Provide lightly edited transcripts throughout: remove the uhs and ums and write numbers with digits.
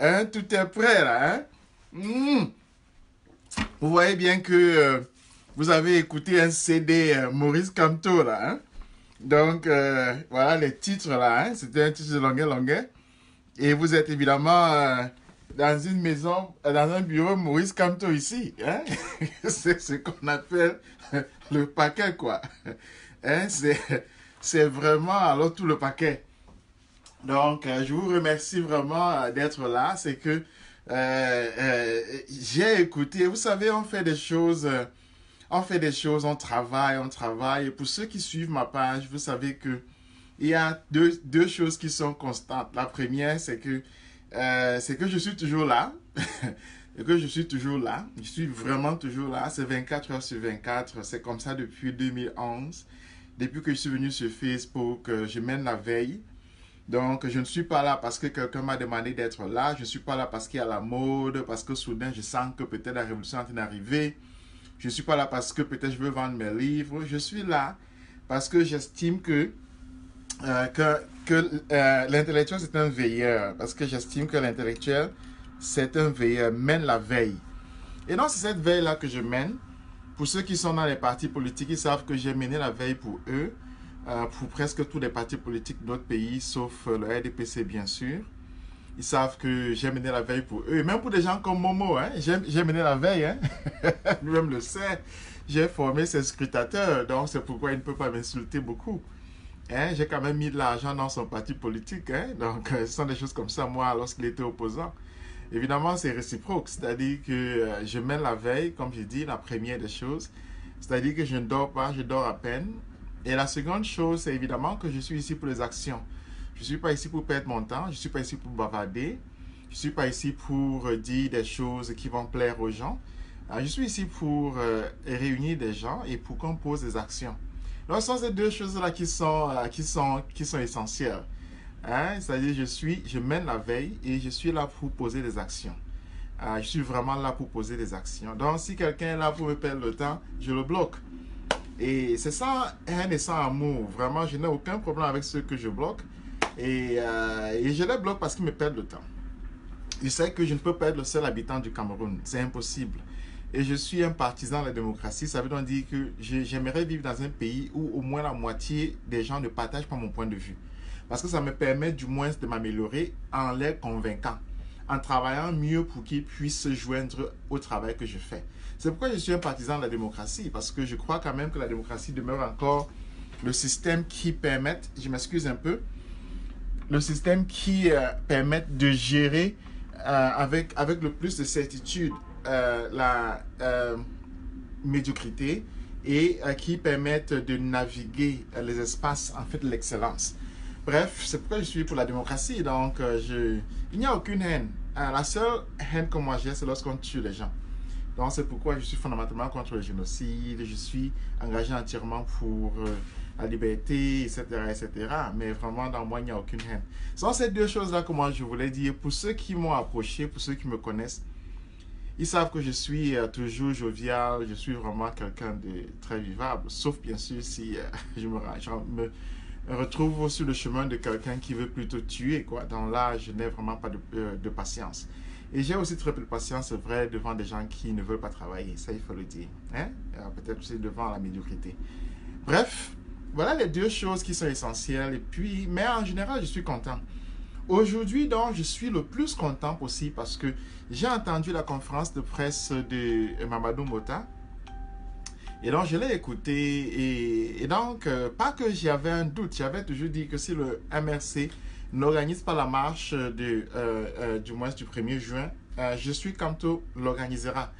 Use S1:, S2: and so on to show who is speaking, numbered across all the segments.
S1: Hein, tout est prêt là. Hein? Vous voyez bien que vous avez écouté un CD Maurice Kamto là. Hein? Donc voilà les titres là. Hein? C'était un titre de Longuet Longuet. Et vous êtes évidemment dans une maison, dans un bureau Maurice Kamto ici. Hein? C'est ce qu'on appelle le paquet quoi. Hein? C'est vraiment alors tout le paquet. Donc, je vous remercie vraiment d'être là. C'est que j'ai écouté. Vous savez, on fait des choses, on travaille, on travaille. Et pour ceux qui suivent ma page, vous savez que il y a deux choses qui sont constantes. La première, c'est que je suis toujours là. Et que je suis toujours là. Je suis vraiment toujours là. C'est 24 heures sur 24. C'est comme ça depuis 2011. Depuis que je suis venu sur Facebook, je mène la veille. Donc, je ne suis pas là parce que quelqu'un m'a demandé d'être là. Je ne suis pas là parce qu'il y a la mode, parce que soudain, je sens que peut-être la révolution est en train d'arriver. Je ne suis pas là parce que peut-être je veux vendre mes livres. Je suis là parce que j'estime que l'intellectuel, c'est un veilleur. Parce que j'estime que l'intellectuel, c'est un veilleur, mène la veille. Et donc, c'est cette veille-là que je mène. Pour ceux qui sont dans les partis politiques, ils savent que j'ai mené la veille pour eux. Pour presque tous les partis politiques de notre pays, sauf le RDPC bien sûr. Ils savent que j'ai mené la veille pour eux. Et même pour des gens comme Momo, hein, j'ai mené la veille. Hein. Lui-même le sait. J'ai formé ses scrutateurs, donc c'est pourquoi il ne peut pas m'insulter beaucoup. Hein, j'ai quand même mis de l'argent dans son parti politique. Hein, donc ce sont des choses comme ça, moi, lorsqu'il était opposant. Évidemment, c'est réciproque. C'est-à-dire que je mène la veille, comme je dis, la première des choses. C'est-à-dire que je ne dors pas, je dors à peine. Et la seconde chose, c'est évidemment que je suis ici pour les actions. Je ne suis pas ici pour perdre mon temps, je ne suis pas ici pour bavarder, je ne suis pas ici pour dire des choses qui vont plaire aux gens. Je suis ici pour réunir des gens et pour qu'on pose des actions. Donc, ce sont ces deux choses-là qui sont essentielles. Hein? C'est-à-dire, je mène la veille et je suis là pour poser des actions. Je suis vraiment là pour poser des actions. Donc, si quelqu'un est là pour me perdre le temps, je le bloque. Et c'est sans haine et sans amour. Vraiment, je n'ai aucun problème avec ceux que je bloque. Et je les bloque parce qu'ils me perdent le temps. Je sais que je ne peux pas être le seul habitant du Cameroun. C'est impossible. Et je suis un partisan de la démocratie. Ça veut donc dire que j'aimerais vivre dans un pays où au moins la moitié des gens ne partagent pas mon point de vue. Parce que ça me permet du moins de m'améliorer en les convainquant, en travaillant mieux pour qu'ils puissent se joindre au travail que je fais. C'est pourquoi je suis un partisan de la démocratie, parce que je crois quand même que la démocratie demeure encore le système qui permet, je m'excuse un peu, le système qui permet de gérer avec le plus de certitude la médiocrité et qui permettent de naviguer les espaces en fait de l'excellence. Bref, c'est pourquoi je suis pour la démocratie. Donc, il n'y a aucune haine. La seule haine que moi j'ai, c'est lorsqu'on tue les gens. Donc, c'est pourquoi je suis fondamentalement contre le génocide. Je suis engagé entièrement pour la liberté, etc., etc. Mais vraiment, dans moi, il n'y a aucune haine. Ce sont ces deux choses-là que moi, je voulais dire. Pour ceux qui m'ont approché, pour ceux qui me connaissent, ils savent que je suis toujours jovial. Je suis vraiment quelqu'un de très vivable. Sauf, bien sûr, si je me retrouve sur le chemin de quelqu'un qui veut plutôt tuer, quoi. Donc là, je n'ai vraiment pas de patience. Et j'ai aussi très peu de patience, c'est vrai, devant des gens qui ne veulent pas travailler. Ça, il faut le dire. Hein? Peut-être aussi devant la médiocrité. Bref, voilà les deux choses qui sont essentielles. Et puis, mais en général, je suis content. Aujourd'hui, donc, je suis le plus content possible parce que j'ai entendu la conférence de presse de Mamadou Mota. Et donc, je l'ai écouté. Et donc, pas que j'avais un doute, j'avais toujours dit que si le MRC n'organise pas la marche du mois du 1er juin, je suis Kamto l'organisera.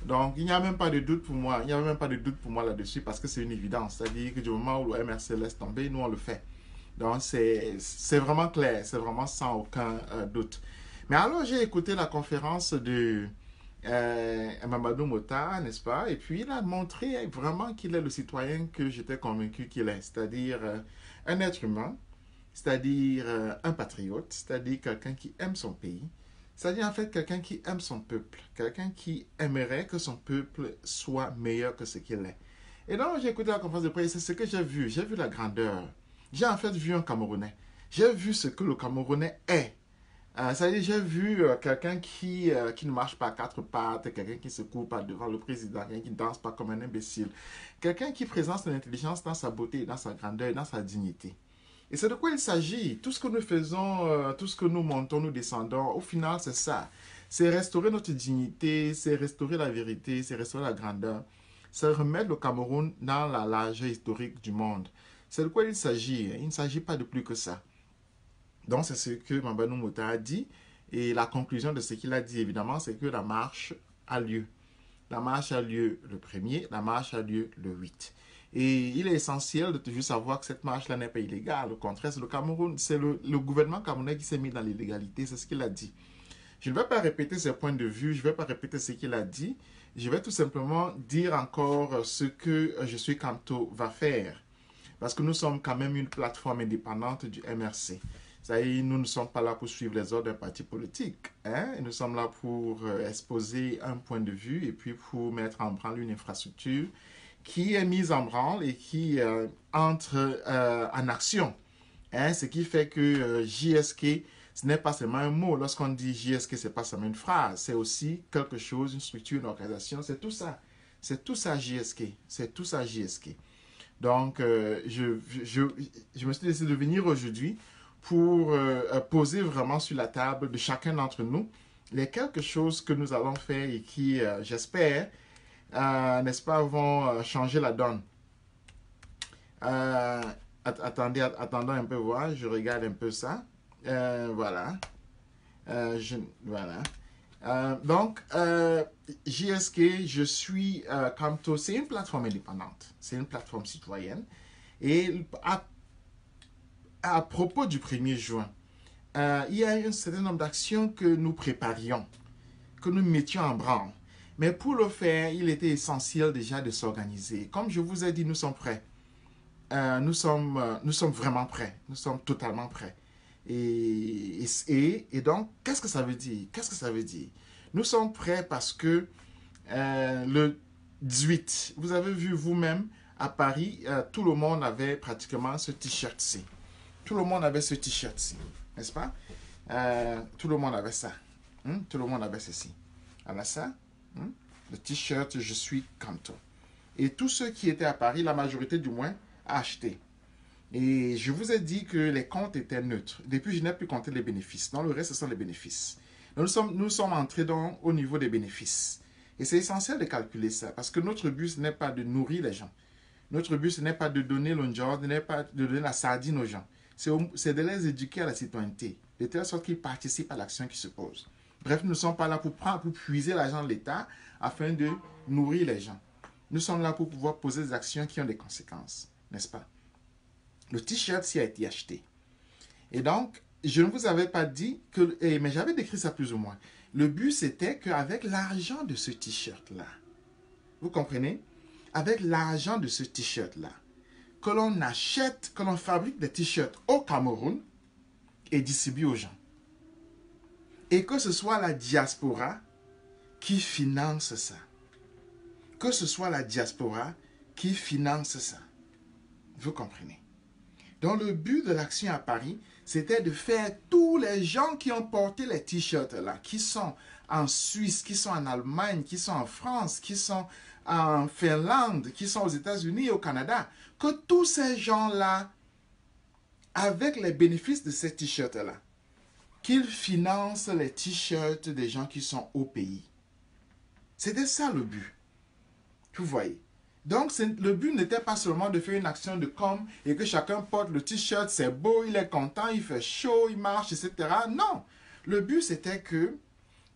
S1: Donc, il n'y a même pas de doute pour moi. Il n'y a même pas de doute pour moi là-dessus parce que c'est une évidence. C'est-à-dire que du moment où le MRC laisse tomber, nous, on le fait. Donc, c'est vraiment clair. C'est vraiment sans aucun doute. Mais alors, j'ai écouté la conférence de Mamadou Mota, n'est-ce pas? Et puis, il a montré vraiment qu'il est le citoyen que j'étais convaincu qu'il est. C'est-à-dire un être humain, c'est-à-dire un patriote, c'est-à-dire quelqu'un qui aime son pays, c'est-à-dire en fait quelqu'un qui aime son peuple, quelqu'un qui aimerait que son peuple soit meilleur que ce qu'il est. Et donc j'ai écouté la conférence de presse, c'est ce que j'ai vu la grandeur. J'ai en fait vu un Camerounais, j'ai vu ce que le Camerounais est. Ça y est, j'ai vu quelqu'un qui ne marche pas à quatre pattes, quelqu'un qui se court pas devant le président, quelqu'un qui ne danse pas comme un imbécile, quelqu'un qui présente son intelligence dans sa beauté, dans sa grandeur, dans sa dignité. Et c'est de quoi il s'agit. Tout ce que nous faisons, tout ce que nous montons, nous descendons, au final, c'est ça. C'est restaurer notre dignité, c'est restaurer la vérité, c'est restaurer la grandeur. C'est remettre le Cameroun dans la largeur historique du monde. C'est de quoi il s'agit. Il ne s'agit pas de plus que ça. Donc, c'est ce que Mamadou Mouta a dit. Et la conclusion de ce qu'il a dit, évidemment, c'est que la marche a lieu. La marche a lieu le 1er, la marche a lieu le 8. Et il est essentiel de toujours savoir que cette marche-là n'est pas illégale. Au contraire, c'est le Cameroun, c'est le gouvernement camerounais qui s'est mis dans l'illégalité. C'est ce qu'il a dit. Je ne vais pas répéter ses points de vue, je ne vais pas répéter ce qu'il a dit. Je vais tout simplement dire encore ce que Je suis Kanto va faire. Parce que nous sommes quand même une plateforme indépendante du MRC. Ça y est, nous ne sommes pas là pour suivre les ordres d'un parti politique. Hein? Nous sommes là pour exposer un point de vue et puis pour mettre en branle une infrastructure qui est mise en branle et qui entre en action. Hein? Ce qui fait que JSK, ce n'est pas seulement un mot. Lorsqu'on dit JSK, ce n'est pas seulement une phrase. C'est aussi quelque chose, une structure, une organisation. C'est tout ça. C'est tout ça JSK. C'est tout ça JSK. Donc, je me suis décidé de venir aujourd'hui pour poser vraiment sur la table de chacun d'entre nous les quelques choses que nous allons faire et qui, j'espère, n'est-ce pas, vont changer la donne. Euh, attendons un peu voir, je regarde un peu ça. Voilà. Voilà. Donc, JSK, je suis Kamto, c'est une plateforme indépendante, c'est une plateforme citoyenne. Et à propos du 1er juin, il y a un certain nombre d'actions que nous préparions, que nous mettions en branle. Mais pour le faire, il était essentiel déjà de s'organiser. Comme je vous ai dit, nous sommes prêts. Nous sommes vraiment prêts. Nous sommes totalement prêts. Et donc, qu'est-ce que ça veut dire? Qu'est-ce que ça veut dire? Nous sommes prêts parce que le 18, vous avez vu vous-même, à Paris, tout le monde avait pratiquement ce t-shirt-ci. Tout le monde avait ce t-shirt-ci, n'est-ce pas? Tout le monde avait ça. Tout le monde avait ceci. Alors ça, le t-shirt Je suis Kanto. Et tous ceux qui étaient à Paris, la majorité du moins, a acheté. Et je vous ai dit que les comptes étaient neutres. Depuis, je n'ai plus compté les bénéfices. Dans le reste, ce sont les bénéfices. Donc, nous sommes entrés au niveau des bénéfices. Et c'est essentiel de calculer ça. Parce que notre but, ce n'est pas de nourrir les gens. Notre but, ce n'est pas de donner l'onjor, ce n'est pas de donner la sardine aux gens. C'est de les éduquer à la citoyenneté. De telle sorte qu'ils participent à l'action qui se pose. Bref, nous ne sommes pas là pour puiser l'argent de l'État afin de nourrir les gens. Nous sommes là pour pouvoir poser des actions qui ont des conséquences. N'est-ce pas? Le t-shirt s'y a été acheté. Et donc, je ne vous avais pas dit que... mais j'avais décrit ça plus ou moins. Le but, c'était qu'avec l'argent de ce t-shirt-là, vous comprenez? Avec l'argent de ce t-shirt-là, que l'on achète, que l'on fabrique des t-shirts au Cameroun et distribue aux gens. Et que ce soit la diaspora qui finance ça. Que ce soit la diaspora qui finance ça. Vous comprenez? Donc, le but de l'action à Paris, c'était de faire tous les gens qui ont porté les t-shirts là, qui sont en Suisse, qui sont en Allemagne, qui sont en France, qui sont en Finlande, qui sont aux États-Unis et au Canada, que tous ces gens-là, avec les bénéfices de ces t-shirts là, qu'ils financent les t-shirts des gens qui sont au pays. C'était ça le but. Vous voyez? Donc, le but n'était pas seulement de faire une action de com et que chacun porte le t-shirt, c'est beau, il est content, il fait chaud, il marche, etc. Non. Le but, c'était que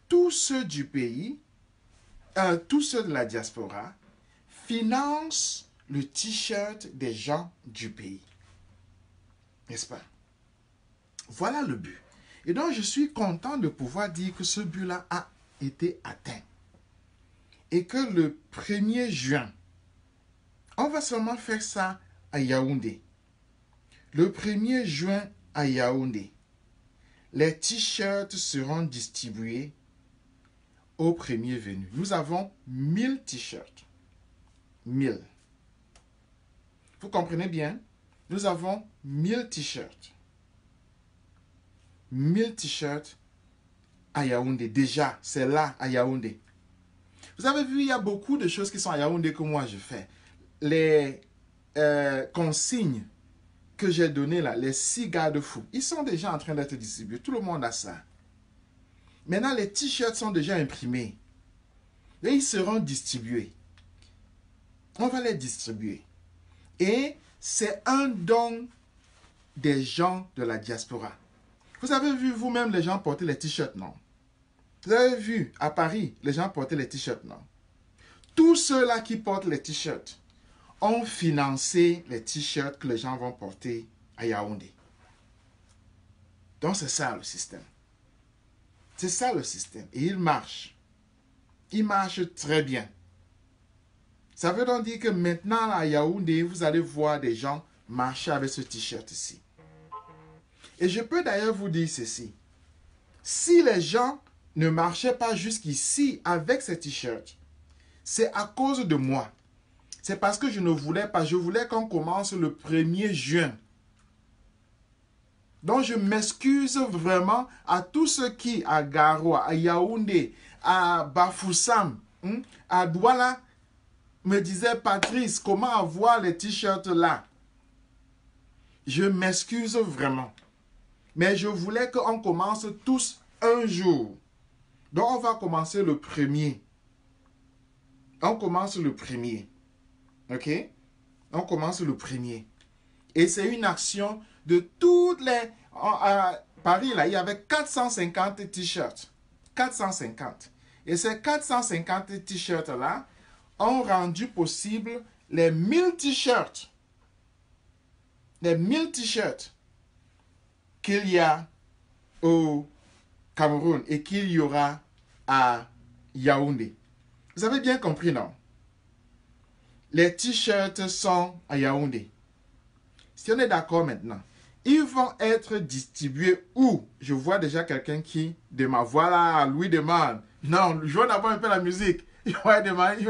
S1: tous ceux du pays, tous ceux de la diaspora, financent le t-shirt des gens du pays. N'est-ce pas? Voilà le but. Et donc, je suis content de pouvoir dire que ce but-là a été atteint. Et que le 1er juin, on va seulement faire ça à Yaoundé. Le 1er juin à Yaoundé, les t-shirts seront distribués au premier venu. Nous avons 1000 t-shirts. 1000. Vous comprenez bien? Nous avons 1000 t-shirts. 1000 t-shirts à Yaoundé. Déjà, c'est là, à Yaoundé. Vous avez vu, il y a beaucoup de choses qui sont à Yaoundé que moi je fais. Les consignes que j'ai données là, les 6 garde-fous, ils sont déjà en train d'être distribués. Tout le monde a ça. Maintenant, les t-shirts sont déjà imprimés. Et ils seront distribués. On va les distribuer. Et c'est un don des gens de la diaspora. Vous avez vu vous-même les gens porter les t-shirts, non? Vous avez vu à Paris, les gens porter les t-shirts, non? Tous ceux-là qui portent les t-shirts ont financé les t-shirts que les gens vont porter à Yaoundé. Donc c'est ça le système. C'est ça le système. Et il marche. Il marche très bien. Ça veut donc dire que maintenant à Yaoundé, vous allez voir des gens marcher avec ce t-shirt ici. Et je peux d'ailleurs vous dire ceci. Si les gens ne marchaient pas jusqu'ici avec ces t-shirts, c'est à cause de moi. C'est parce que je ne voulais pas. Je voulais qu'on commence le 1er juin. Donc je m'excuse vraiment à tous ceux qui, à Garoua, à Yaoundé, à Bafoussam, à Douala, me disaient, Patrice, comment avoir les t-shirts là? Je m'excuse vraiment. Mais je voulais qu'on commence tous un jour. Donc on va commencer le 1er. On commence le 1er. Ok? On commence le 1er. Et c'est une action de toutes les... À Paris, là, il y avait 450 t-shirts. 450. Et ces 450 t-shirts-là ont rendu possible les 1000 t-shirts. Les 1000 t-shirts qu'il y a au Cameroun et qu'il y aura à Yaoundé. Vous avez bien compris, non? Les t-shirts sont à Yaoundé. Si on est d'accord maintenant, ils vont être distribués où? Je vois déjà quelqu'un qui demande. Voilà, Louis demande. Non, je vois d'abord un peu la musique. Il va demander.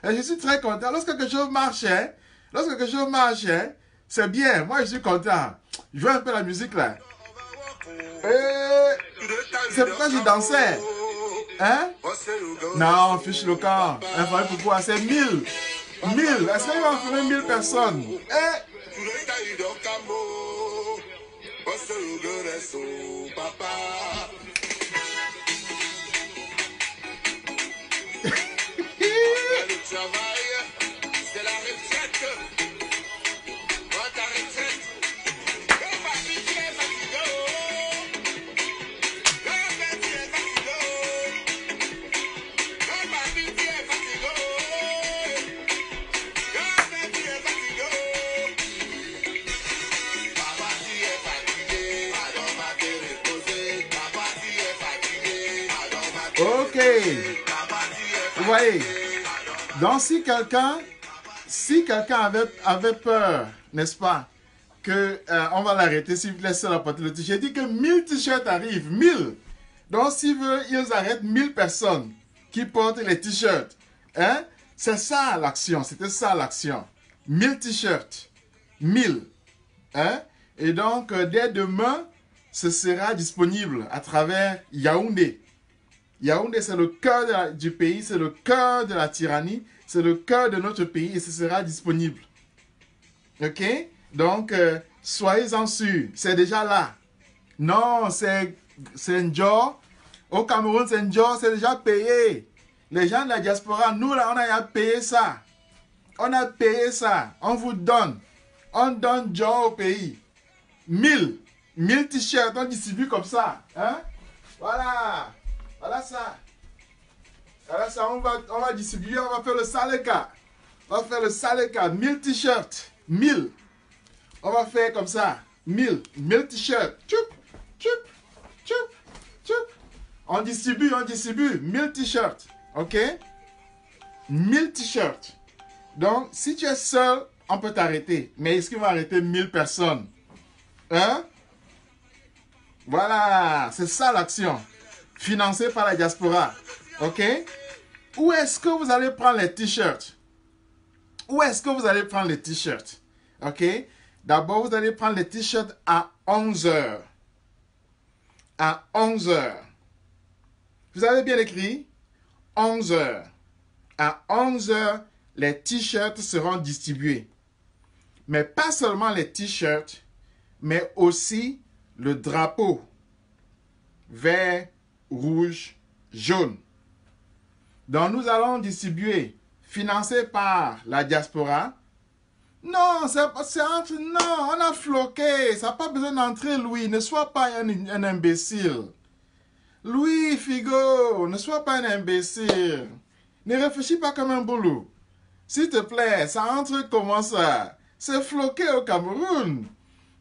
S1: Je suis très content. Lorsque quelque chose marche, c'est bien. Moi, je suis content. Je vois un peu la musique là. C'est pourquoi je dansais. Hein? Non, fiche le camp. Pourquoi? C'est 1000. 1000. Est-ce qu'il va faire 1000 personnes? Ok. Vous voyez. Donc si quelqu'un avait peur, n'est-ce pas, que on va l'arrêter s'il laisse la porter le t-shirt. J'ai dit que 1000 t-shirts arrivent. 1000. Donc s'ils veulent, ils arrêtent 1000 personnes qui portent les t-shirts. Hein? C'est ça l'action. C'était ça l'action. 1000 t-shirts. 1000. Hein? Et donc, dès demain, ce sera disponible à travers Yaoundé. Yaoundé, c'est le cœur du pays, c'est le cœur de la tyrannie, c'est le cœur de notre pays et ce sera disponible. Ok? Donc, soyez-en sûrs, c'est déjà là. Non, c'est N'Djo. Au Cameroun, c'est N'Djo, c'est déjà payé. Les gens de la diaspora, nous là, on a payé ça. On a payé ça. On vous donne. On donne N'Djo au pays. 1000 t-shirts, on distribue comme ça. Hein? Voilà. Voilà ça. Voilà ça, on va distribuer, on va faire le saleka. On va faire le saleka, 1000 t-shirts. 1000. On va faire comme ça. 1000 t-shirts. Tchoup, tchoup, tchoup, tchoup. On distribue. 1000 t-shirts. Ok? 1000 t-shirts. Donc, si tu es seul, on peut t'arrêter. Mais est-ce qu'ils vont arrêter 1000 personnes? Hein? Voilà, c'est ça l'action. Financée par la diaspora. Ok? Où est-ce que vous allez prendre les t-shirts? Où est-ce que vous allez prendre les t-shirts? Ok? D'abord, vous allez prendre les t-shirts à 11h. à 11 heures. Vous avez bien écrit? 11 heures. À 11 heures, les t-shirts seront distribués. Mais pas seulement les t-shirts, mais aussi le drapeau vert, rouge, jaune. Donc nous allons distribuer, financé par la diaspora. Non, non, on a floqué, ça n'a pas besoin d'entrer, Louis, ne sois pas un imbécile. Louis Figo, ne sois pas un imbécile. Ne réfléchis pas comme un boulot. S'il te plaît, ça entre comment ça? C'est floqué au Cameroun.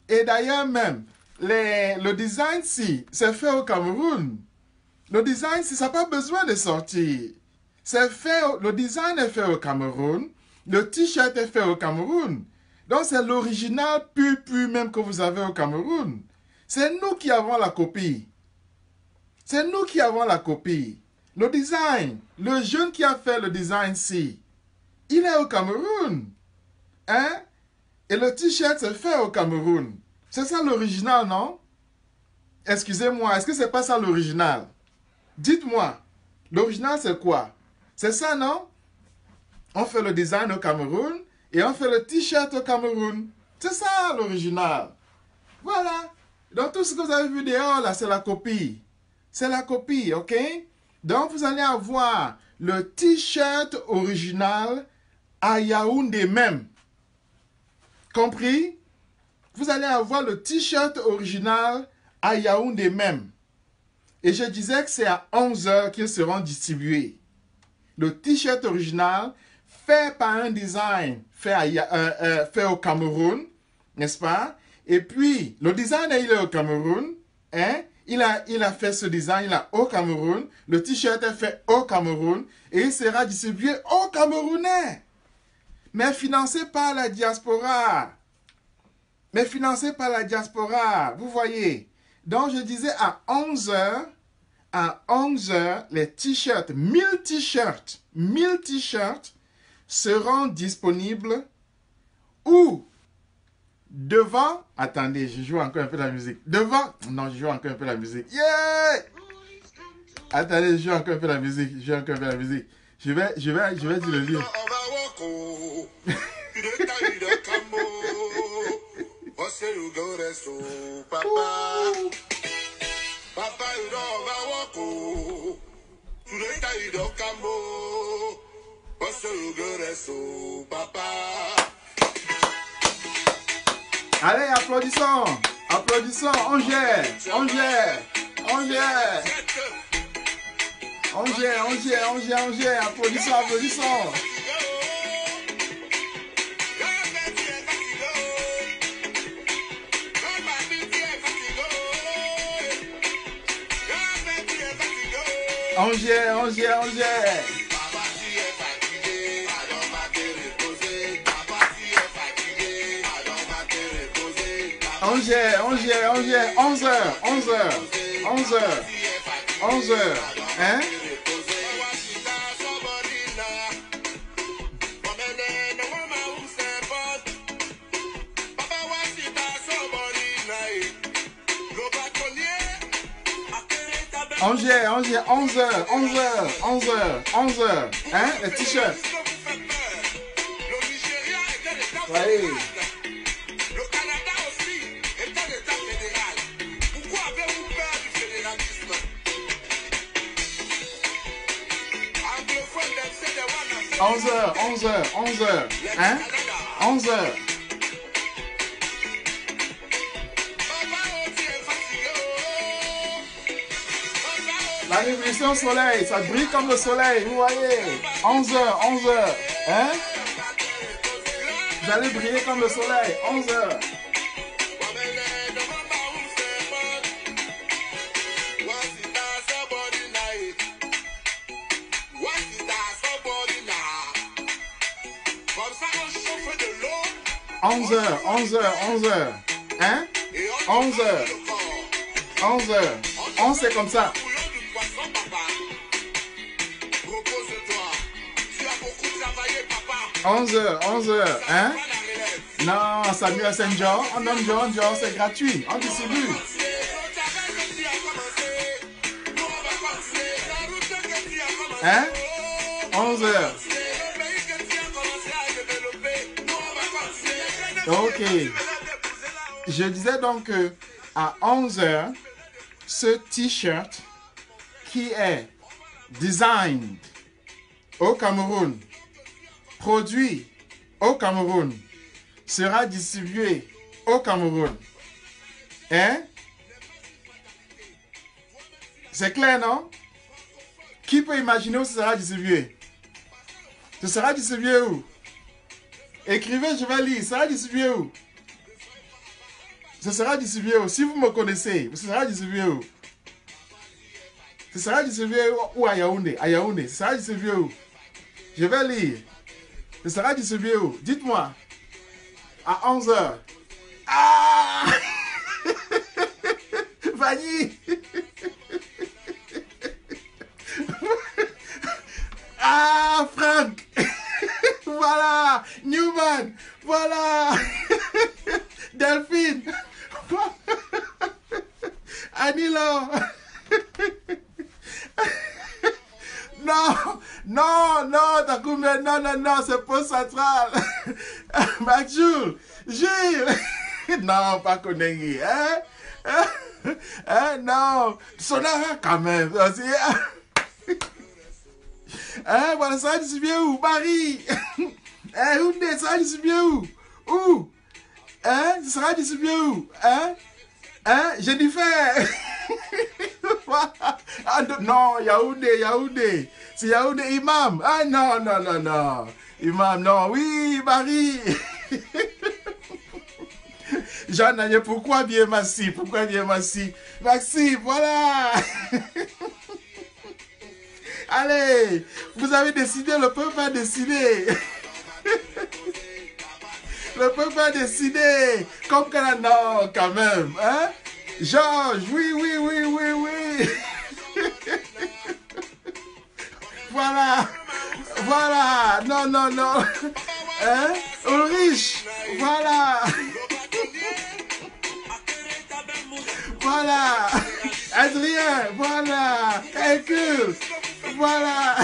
S1: Et d'ailleurs même, le design, si, c'est fait au Cameroun. Le design, si, ça n'a pas besoin de sortir. Le design est fait au Cameroun. Le t-shirt est fait au Cameroun. Donc c'est l'original pur même que vous avez au Cameroun. C'est nous qui avons la copie. C'est nous qui avons la copie. Le design, le jeune qui a fait le design, si, il est au Cameroun. Hein? Et le t-shirt, c'est fait au Cameroun. C'est ça l'original, non? Excusez-moi, est-ce que c'est pas ça l'original? Dites-moi, l'original c'est quoi? C'est ça, non? On fait le design au Cameroun et on fait le t-shirt au Cameroun. C'est ça l'original. Voilà. Donc tout ce que vous avez vu dehors, là, c'est la copie. C'est la copie, ok? Donc vous allez avoir le t-shirt original à Yaoundé même. Compris? Vous allez avoir le t-shirt original à Yaoundé même. Et je disais que c'est à 11 heures qu'ils seront distribués. Le t-shirt original fait par un design fait au Cameroun, n'est-ce pas? Et puis, le design, il est au Cameroun. Hein? Il a fait ce design, il est au Cameroun. Le t-shirt est fait au Cameroun. Et il sera distribué aux Camerounais. Mais financé par la diaspora. Mais financé par la diaspora. Vous voyez? Donc, je disais à 11 heures, les t-shirts, 1000 t-shirts seront disponibles où? Devant, attendez, je joue encore un peu la musique. Devant, non, je joue encore un peu la musique. Yeah! Attendez, je joue encore un peu la musique. Je vais dire le livre. Allez, applaudissons, on gère, applaudissons. On gère. On gère. 11 heures. Hein? On gère. 11 heures. Hein? Les t-shirts. Ouais. Onze heures. Hein? 11 heures. La révolution soleil, ça brille comme le soleil, vous voyez. 11 heures. Hein? Vous allez briller comme le soleil. 11 heures. Onze heures. Hein? 11 heures. 11 c'est comme ça. 11 heures. Hein? Non, Samuel Saint-Jean. On donne John, c'est gratuit. On distribue. Hein? 11 heures. Ok. Je disais donc que à 11 heures, ce t-shirt qui est designed au Cameroun, produit au Cameroun, sera distribué au Cameroun. Hein? C'est clair, non? Qui peut imaginer où ce sera distribué? Ce sera distribué où? Écrivez, je vais lire. Ce sera distribué où? Ce sera distribué où? Si vous me connaissez, ce sera distribué où? Ce sera distribué où à Yaoundé? À Yaoundé, ce sera distribué où? Je vais lire. Ce sera distribué où? Dites-moi. À 11 heures. Ah! Fanny! Ah, Franck! Voilà! Newman! Voilà! Delphine! Anilo! Non! Non! Non! Takoumé! Non, non, non! C'est poste central! Maxjoul! Gilles! Non, pas Konengi! Hein? Hein? Non! Sonara quand même! Hein? Voilà, ça va distribuer où? Marie! Hein? Oundé, ça va distribuer où? Où? Hein? Ça sera distribué où? Hein? Hein? Jennifer! Ah, non, Yaoundé, Yaoundé. C'est Yaoundé, Imam. Ah non, non, non, non. Imam, non. Oui, Marie. Jean Nagné, pourquoi bien Massi? Pourquoi bien Massi? Maxime, voilà. Allez, vous avez décidé, le peuple a décidé. Le peuple a décidé. Comme Canada, non, quand même. Hein? Georges, oui, oui, oui, oui, oui. Voilà. Voilà. Non, non, non. Hein? Ulrich. Voilà. Voilà. Adrien. Voilà. Hercule. Voilà.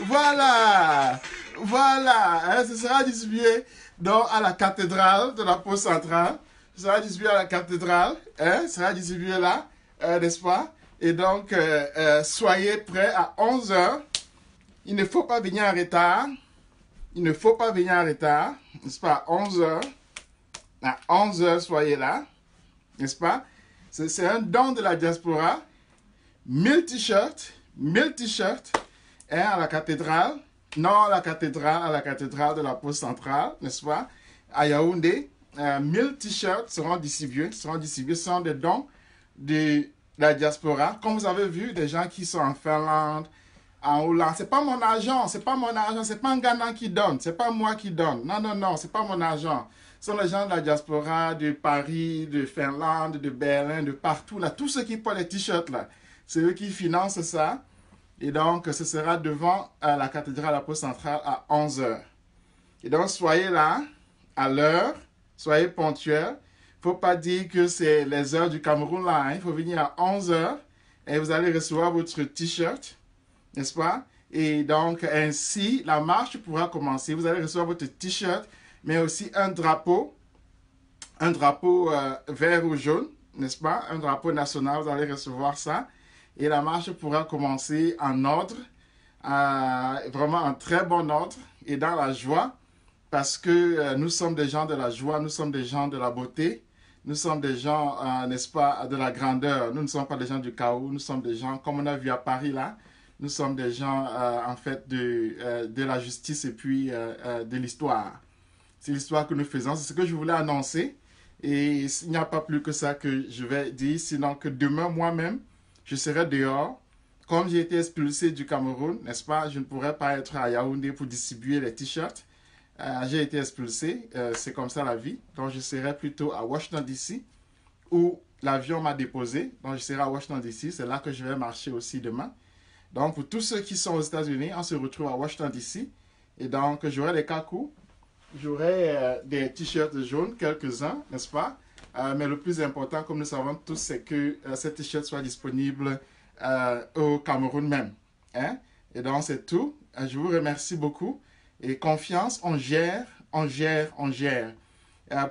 S1: Voilà. Voilà. Hein, ce sera distribué donc à la cathédrale de la Poste centrale. Ce sera distribué à la cathédrale. Hein, ce sera distribué là. N'est-ce pas? Et donc, soyez prêts à 11 heures. Il ne faut pas venir en retard. Il ne faut pas venir en retard. N'est-ce pas? À 11 heures. À 11 heures, soyez là. N'est-ce pas? C'est un don de la diaspora. 1000 t-shirts. 1000 t-shirts. Hein, à la cathédrale. Non, à la cathédrale de la Poste centrale. N'est-ce pas? À Yaoundé. 1000 t-shirts seront distribués. Ce sont des dons de la diaspora. Comme vous avez vu, des gens qui sont en Finlande, en Hollande. C'est pas mon argent, c'est pas mon argent, c'est pas un Ghana qui donne, c'est pas moi qui donne. Non, non, non, c'est pas mon argent. Ce sont les gens de la diaspora, de Paris, de Finlande, de Berlin, de partout, là. Tous ceux qui portent les t-shirts, là. C'est eux qui financent ça. Et donc, ce sera devant la cathédrale de la Poste centrale à 11 heures. Et donc, soyez là, à l'heure, soyez ponctuels. Il ne faut pas dire que c'est les heures du Cameroun là. Hein. Il faut venir à 11 heures et vous allez recevoir votre t-shirt, n'est-ce pas? Et donc, ainsi, la marche pourra commencer. Vous allez recevoir votre t-shirt, mais aussi un drapeau vert ou jaune, n'est-ce pas? Un drapeau national, vous allez recevoir ça. Et la marche pourra commencer en ordre, vraiment en très bon ordre et dans la joie, parce que nous sommes des gens de la joie, nous sommes des gens de la beauté, nous sommes des gens, n'est-ce pas, de la grandeur. Nous ne sommes pas des gens du chaos, nous sommes des gens, comme on a vu à Paris là, nous sommes des gens, en fait, de la justice et puis de l'histoire. C'est l'histoire que nous faisons, c'est ce que je voulais annoncer. Et il n'y a pas plus que ça que je vais dire, sinon que demain, moi-même, je serai dehors. Comme j'ai été expulsé du Cameroun, n'est-ce pas, je ne pourrai pas être à Yaoundé pour distribuer les t-shirts. J'ai été expulsé, c'est comme ça la vie. Donc je serai plutôt à Washington DC, où l'avion m'a déposé. Donc je serai à Washington DC, c'est là que je vais marcher aussi demain. Donc pour tous ceux qui sont aux États-Unis, on se retrouve à Washington DC. Et donc j'aurai les kakou, j'aurai des t-shirts jaunes, quelques-uns, n'est-ce pas? Mais le plus important, comme nous savons tous, c'est que ces t-shirts soient disponibles au Cameroun même. Hein? Et donc, c'est tout. Je vous remercie beaucoup. Et confiance, on gère, on gère, on gère.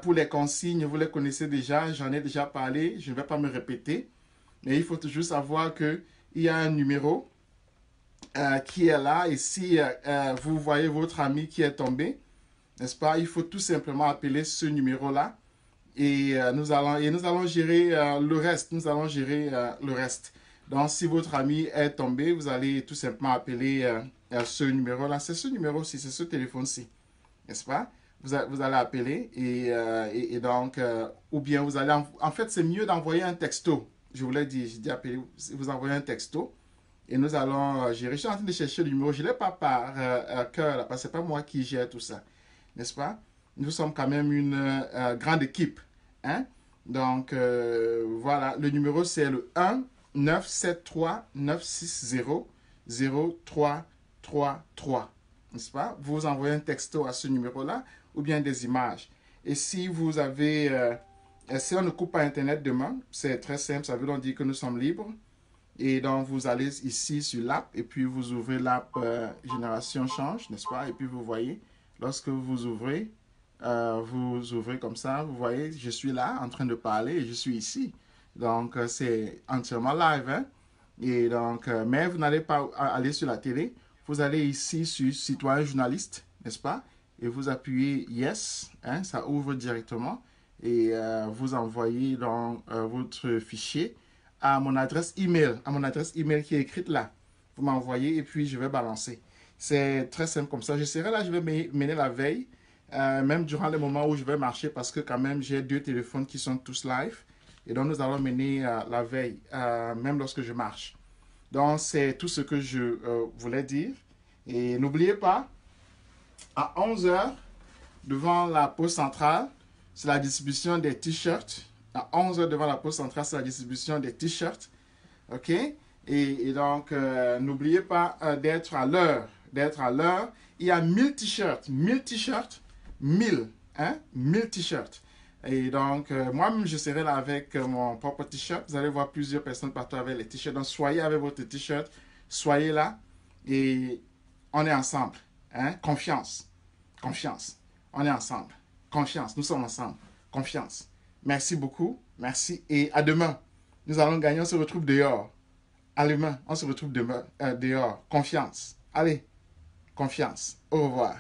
S1: Pour les consignes, vous les connaissez déjà, j'en ai déjà parlé, je ne vais pas me répéter. Mais il faut toujours savoir qu'il y a un numéro qui est là. Et si vous voyez votre ami qui est tombé, n'est-ce pas, il faut tout simplement appeler ce numéro-là. Et nous allons gérer le reste. Nous allons gérer le reste. Donc, si votre ami est tombé, vous allez tout simplement appeler ce numéro-là. C'est ce numéro-ci, c'est ce téléphone-ci, n'est-ce pas? Vous allez appeler et donc, ou bien vous allez... En fait, c'est mieux d'envoyer un texto. Je vous l'ai dit, j'ai dit appeler, vous envoyez un texto et nous allons gérer. Je suis en train de chercher le numéro. Je ne l'ai pas par cœur, parce que ce n'est pas moi qui gère tout ça, n'est-ce pas? Nous sommes quand même une grande équipe. Hein? Donc, voilà, le numéro c'est le 1-973-960-0333. N'est-ce pas? Vous envoyez un texto à ce numéro-là ou bien des images. Et si vous avez... si on ne coupe pas Internet demain, c'est très simple, ça veut dire que nous sommes libres. Et donc, vous allez ici sur l'app et puis vous ouvrez l'app Génération Change, n'est-ce pas? Et puis vous voyez, lorsque vous ouvrez comme ça, vous voyez, je suis là en train de parler et je suis ici. Donc, c'est entièrement live. Hein? Et donc, mais vous n'allez pas aller sur la télé. Vous allez ici sur Citoyen Journaliste, n'est-ce pas? Et vous appuyez Yes, hein? Ça ouvre directement. Et vous envoyez dans votre fichier à mon adresse email, qui est écrite là. Vous m'envoyez et puis je vais balancer. C'est très simple comme ça. Je serai là, je vais mener la veille. Même durant les moments où je vais marcher parce que quand même j'ai 2 téléphones qui sont tous live et donc nous allons mener la veille même lorsque je marche. Donc c'est tout ce que je voulais dire et n'oubliez pas à 11 heures devant la poste centrale c'est la distribution des t-shirts. À 11 heures devant la poste centrale c'est la distribution des t-shirts, ok, et donc n'oubliez pas d'être à l'heure, il y a 1000 t-shirts, 1000, hein, 1000 t-shirts. Et donc, moi-même, je serai là avec mon propre t-shirt. Vous allez voir plusieurs personnes partout avec les t-shirts. Donc, soyez avec votre t-shirt, soyez là et on est ensemble. Hein? Confiance, confiance. On est ensemble. Confiance, nous sommes ensemble. Confiance. Merci beaucoup, merci et à demain. Nous allons gagner, on se retrouve dehors. À demain, on se retrouve demain, dehors. Confiance. Allez, confiance. Au revoir.